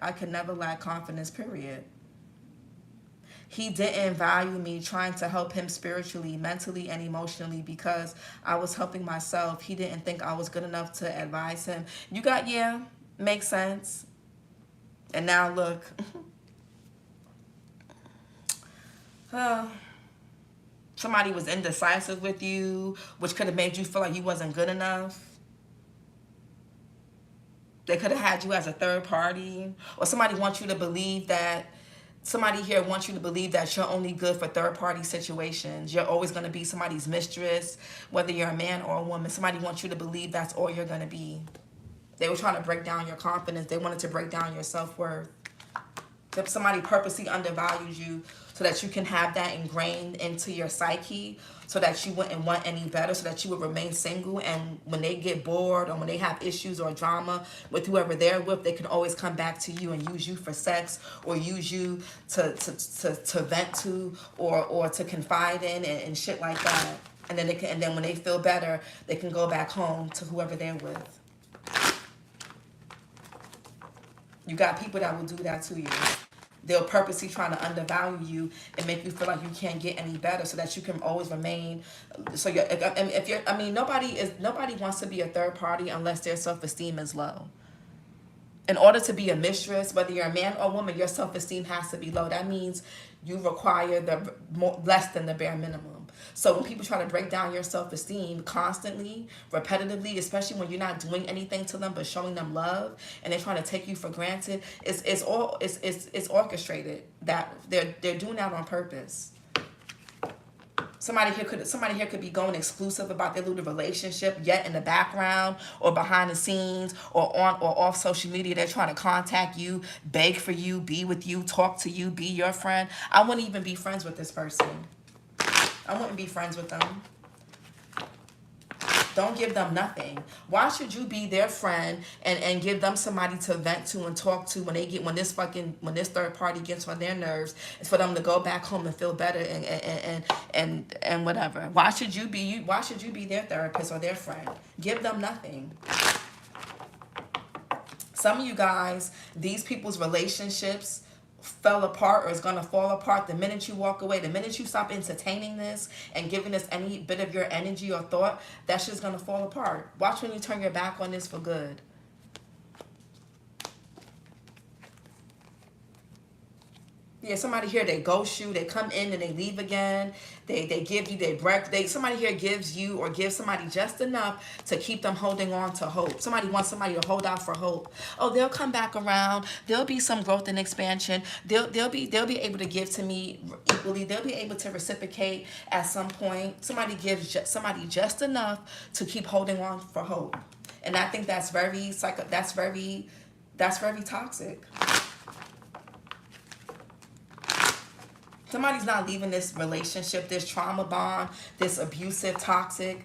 I could never lack confidence, period. He didn't value me trying to help him spiritually, mentally, and emotionally because I was helping myself. He didn't think I was good enough to advise him. Yeah, makes sense. And now look. Somebody was indecisive with you, which could have made you feel like you wasn't good enough. They could have had you as a third party. Or somebody wants you to believe that Somebody here wants you to believe that you're only good for third-party situations. You're always going to be somebody's mistress, whether you're a man or a woman. Somebody wants you to believe that's all you're going to be. They were trying to break down your confidence. They wanted to break down your self-worth. If somebody purposely undervalues you so that you can have that ingrained into your psyche, so that you wouldn't want any better, so that you would remain single, and when they get bored or when they have issues or drama with whoever they're with, they can always come back to you and use you for sex, or use you to vent to, or to confide in, and shit like that. And then and then when they feel better, they can go back home to whoever they're with. You got people that will do that to you. They'll purposely try to undervalue you and make you feel like you can't get any better, so that you can always remain. So nobody wants to be a third party unless their self-esteem is low. In order to be a mistress, whether you're a man or woman, your self-esteem has to be low. That means you require less than the bare minimum. So when people try to break down your self-esteem constantly, repetitively, especially when you're not doing anything to them but showing them love, and they're trying to take you for granted, it's orchestrated. That they're doing that on purpose. Somebody here could be going exclusive about their little relationship, yet in the background or behind the scenes or on or off social media, they're trying to contact you, beg for you, be with you, talk to you, be your friend. I wouldn't even be friends with this person. I wouldn't be friends with them. Don't give them nothing. Why should you be their friend and give them somebody to vent to and talk to when this third party gets on their nerves? It's for them to go back home and feel better and whatever. Why should you be their therapist or their friend? Give them nothing. Some of you guys, these people's relationships fell apart or is going to fall apart the minute you walk away. The minute you stop entertaining this and giving this any bit of your energy or thought, that shit's going to fall apart. Watch when you turn your back on this for good. Yeah, somebody here, they ghost you, they come in and they leave again. They give you, somebody here gives you or gives somebody just enough to keep them holding on to hope. Somebody wants somebody to hold out for hope. Oh, they'll come back around. There'll be some growth and expansion. They'll be able to give to me equally. They'll be able to reciprocate at some point. Somebody gives somebody just enough to keep holding on for hope. And I think that's very toxic. Somebody's not leaving this relationship, this trauma bond, this abusive, toxic,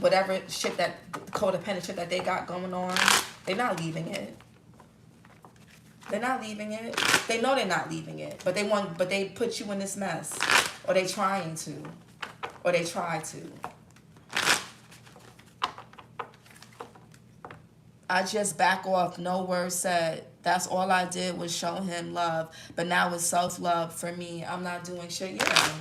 whatever shit, that codependent shit that they got going on. They're not leaving it. They're not leaving it. They know they're not leaving it, but they put you in this mess, or they trying to, or they try to. I just back off, no word said. That's all I did was show him love. But now it's self-love for me. I'm not doing shit. Yeah.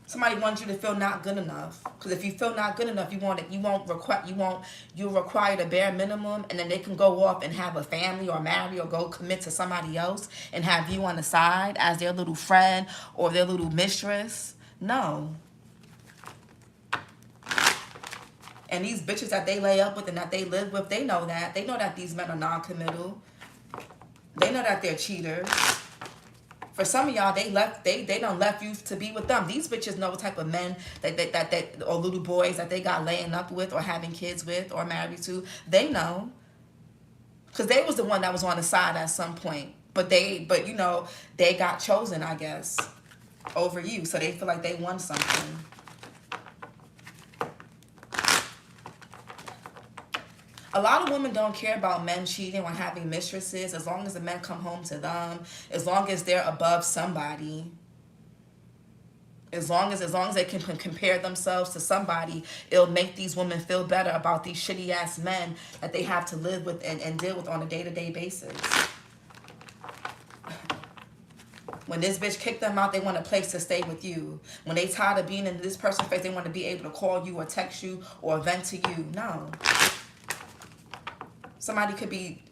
Somebody wants you to feel not good enough. Because if you feel not good enough, you'll require the bare minimum, and then they can go off and have a family or marry or go commit to somebody else and have you on the side as their little friend or their little mistress. No. And these bitches that they lay up with and that they live with, they know that. They know that these men are non-committal. They know that they're cheaters. For some of y'all, they done left you to be with them. These bitches know what type of men that or little boys that they got laying up with or having kids with or married to. They know. Because they was the one that was on the side at some point. But you know, they got chosen, I guess, over you. So they feel like they won something. A lot of women don't care about men cheating or having mistresses as long as the men come home to them, as long as they're above somebody. As long as they can compare themselves to somebody, it'll make these women feel better about these shitty ass men that they have to live with and deal with on a day-to-day basis. When this bitch kicked them out, they want a place to stay with you. When they tired of being in this person's face, they want to be able to call you or text you or vent to you. No. Somebody could be,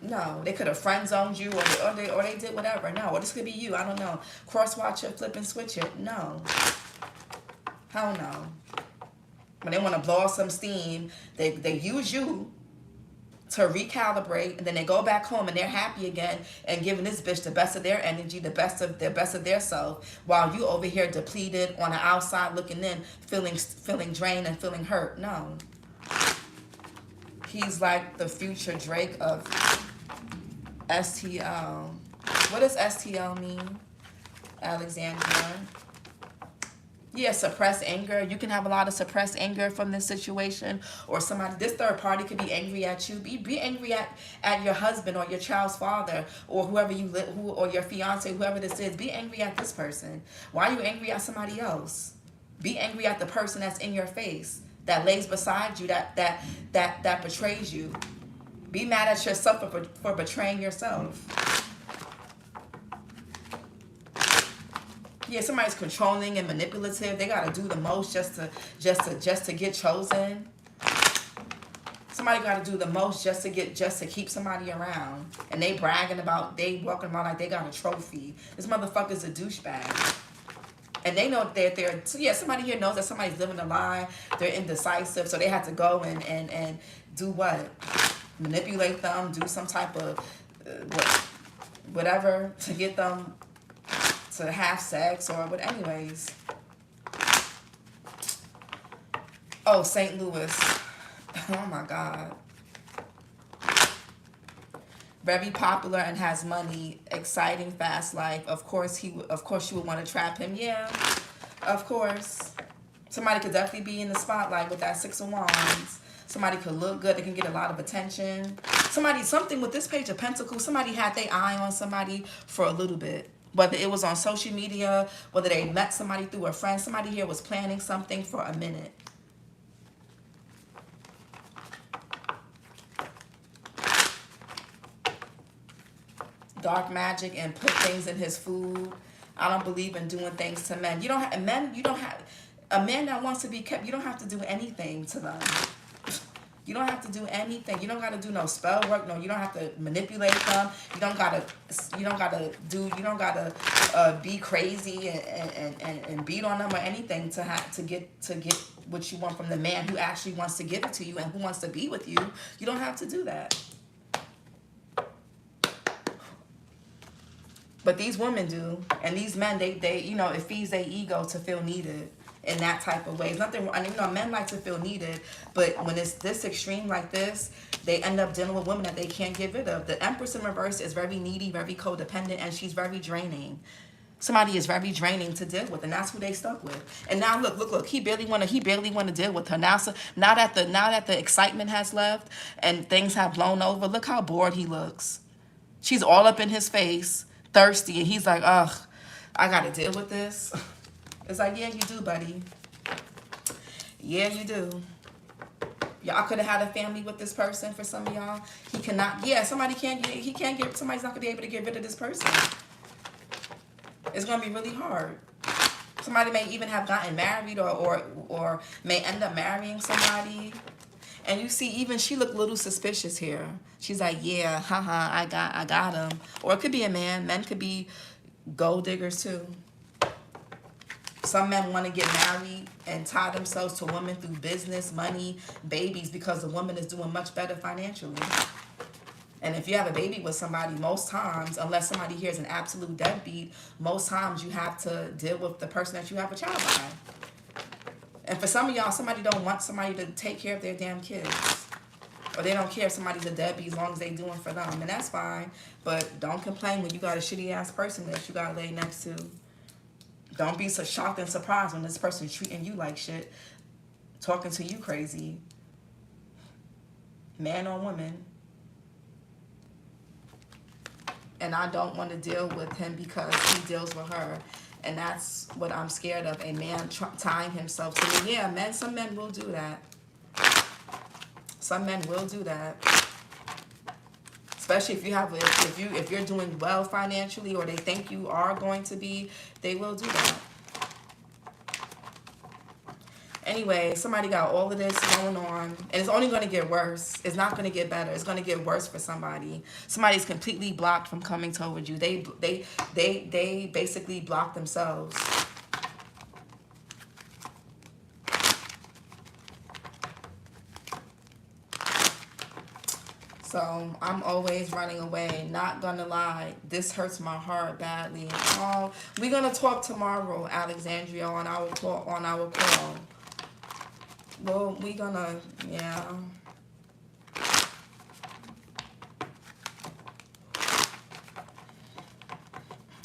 no, they could have friend zoned you or they did whatever. No, or this could be you. I don't know. Cross watch it, flip and switch it. No. Hell no. When they want to blow off some steam, they use you to recalibrate, and then they go back home and they're happy again and giving this bitch the best of their energy, the best of their self, while you over here depleted on the outside looking in, feeling drained and feeling hurt. No. He's like the future Drake of STL. What does STL mean, Alexandria? Yeah, suppressed anger. You can have a lot of suppressed anger from this situation, or somebody, this third party could be angry at you. Be angry at your husband or your child's father, or whoever you live, or your fiance, whoever this is. Be angry at this person. Why are you angry at somebody else? Be angry at the person that's in your face, that lays beside you, that betrays you. Be mad at yourself for betraying yourself. Yeah, somebody's controlling and manipulative. They gotta do the most just to get chosen. Somebody gotta do the most just to keep somebody around. And they bragging about, they walking around like they got a trophy. This motherfucker's a douchebag. And they know that they're, so yeah, somebody here knows that somebody's living a lie. They're indecisive, so they have to go and do what? Manipulate them, do some type of whatever to get them to have sex or what. Anyways. Oh, St. Louis. Oh my God. Very popular and has money, exciting, fast life. Of course you would want to trap him. Yeah, of course. Somebody could definitely be in the spotlight with that Six of Wands. Somebody could look good. They can get a lot of attention. Something with this Page of Pentacles, somebody had their eye on somebody for a little bit. Whether it was on social media, whether they met somebody through a friend, somebody here was planning something for a minute. Dark magic and put things in his food. I don't believe in doing things to men. You don't have a man that wants to be kept. You don't have to do anything to them. You don't have to do anything. You don't got to do no spell work. No, you don't have to manipulate them. You don't gotta be crazy and beat on them or anything to get what you want from the man who actually wants to give it to you and who wants to be with you. You don't have to do that. But these women do, and these men, they it feeds their ego to feel needed in that type of way. It's nothing. I mean, men like to feel needed, but when it's this extreme like this, they end up dealing with women that they can't get rid of. The Empress in reverse is very needy, very codependent, and she's very draining. Somebody is very draining to deal with, and that's who they stuck with. And now look, he barely want to deal with her. Now that the excitement has left and things have blown over, look how bored he looks. She's all up in his face, thirsty, and he's like, ugh, I gotta deal with this. It's like, yeah, you do, buddy. Yeah, you do. Y'all could have had a family with this person. For some of y'all, he cannot. Yeah, somebody's not gonna be able to get rid of this person. It's gonna be really hard. Somebody may even have gotten married or may end up marrying somebody. And you see, even she looked a little suspicious here. She's like, yeah, haha, I got him. Or it could be a man. Men could be gold diggers too. Some men want to get married and tie themselves to women through business, money, babies, because the woman is doing much better financially. And if you have a baby with somebody, most times, unless somebody here is an absolute deadbeat, most times you have to deal with the person that you have a child by. And for some of y'all, somebody don't want somebody to take care of their damn kids. Or they don't care if somebody's a deadbeat as long as they doing for them. And that's fine. But don't complain when you got a shitty-ass person that you got to lay next to. Don't be so shocked and surprised when this person's treating you like shit. Talking to you crazy. Man or woman. And I don't want to deal with him because he deals with her. And that's what I'm scared of. A man tying himself to me. Yeah, some men will do that. Some men will do that. Especially if you're doing well financially, or they think you are going to be, they will do that. Anyway, somebody got all of this going on, and it's only going to get worse. It's not going to get better. It's going to get worse for somebody. Somebody's completely blocked from coming toward you. They basically block themselves. So I'm always running away. Not gonna lie, this hurts my heart badly. Oh, we're gonna talk tomorrow, Alexandria, on our call. Well, we gonna, yeah.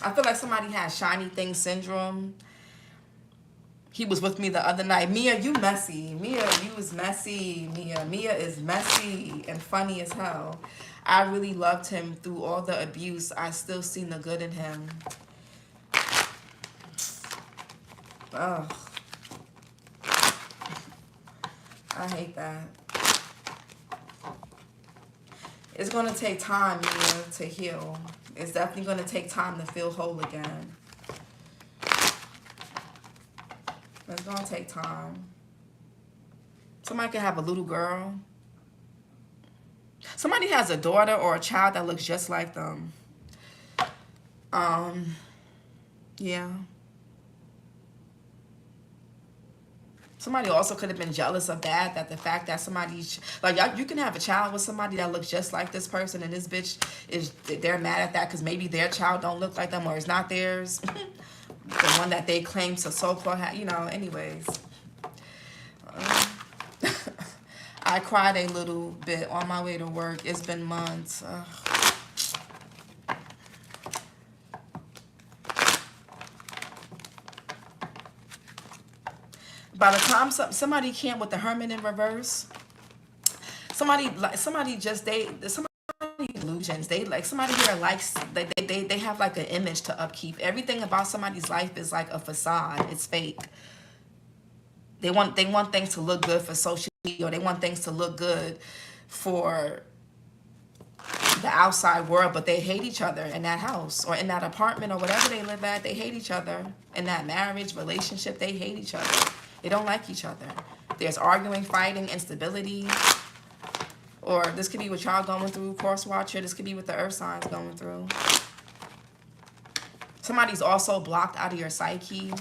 I feel like somebody has shiny thing syndrome. He was with me the other night. Mia, you messy. Mia, you is messy. Mia is messy and funny as hell. I really loved him through all the abuse. I still seen the good in him. Ugh. I hate that. It's going to take time, Mia, to heal. It's definitely going to take time to feel whole again. It's going to take time. Somebody can have a little girl. Somebody has a daughter or a child that looks just like them. Yeah. Somebody also could have been jealous of that the fact that somebody's, like, you can have a child with somebody that looks just like this person, and this bitch they're mad at that because maybe their child don't look like them or it's not theirs. The one that they claim to so-called have, you know, anyways. I cried a little bit on my way to work. It's been months. By the time somebody came with the Herman in reverse, somebody illusions. They like somebody here likes they have like an image to upkeep. Everything about somebody's life is like a facade. It's fake. They want things to look good for social media, or they want things to look good for the outside world, but they hate each other in that house or in that apartment or whatever they live at. They hate each other in that marriage, relationship. They hate each other. They don't like each other. There's arguing, fighting, instability. Or this could be what y'all going through, Course Watcher. This could be what the earth signs going through. Somebody's also blocked out of your psyche.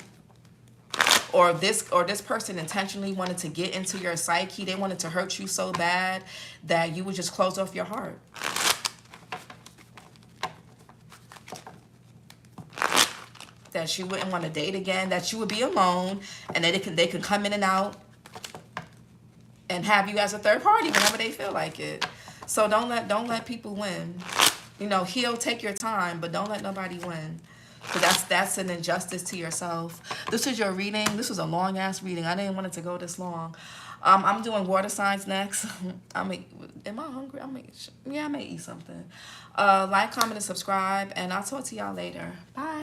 Or this person intentionally wanted to get into your psyche. They wanted to hurt you so bad that you would just close off your heart. That you wouldn't want to date again, that you would be alone, and they can come in and out and have you as a third party whenever they feel like it. So don't let people win. You know, heal, take your time, but don't let nobody win. Because that's an injustice to yourself. This is your reading. This was a long ass reading. I didn't want it to go this long. I'm doing water signs next. Am I hungry? I may eat something. Like, comment, and subscribe, and I'll talk to y'all later. Bye.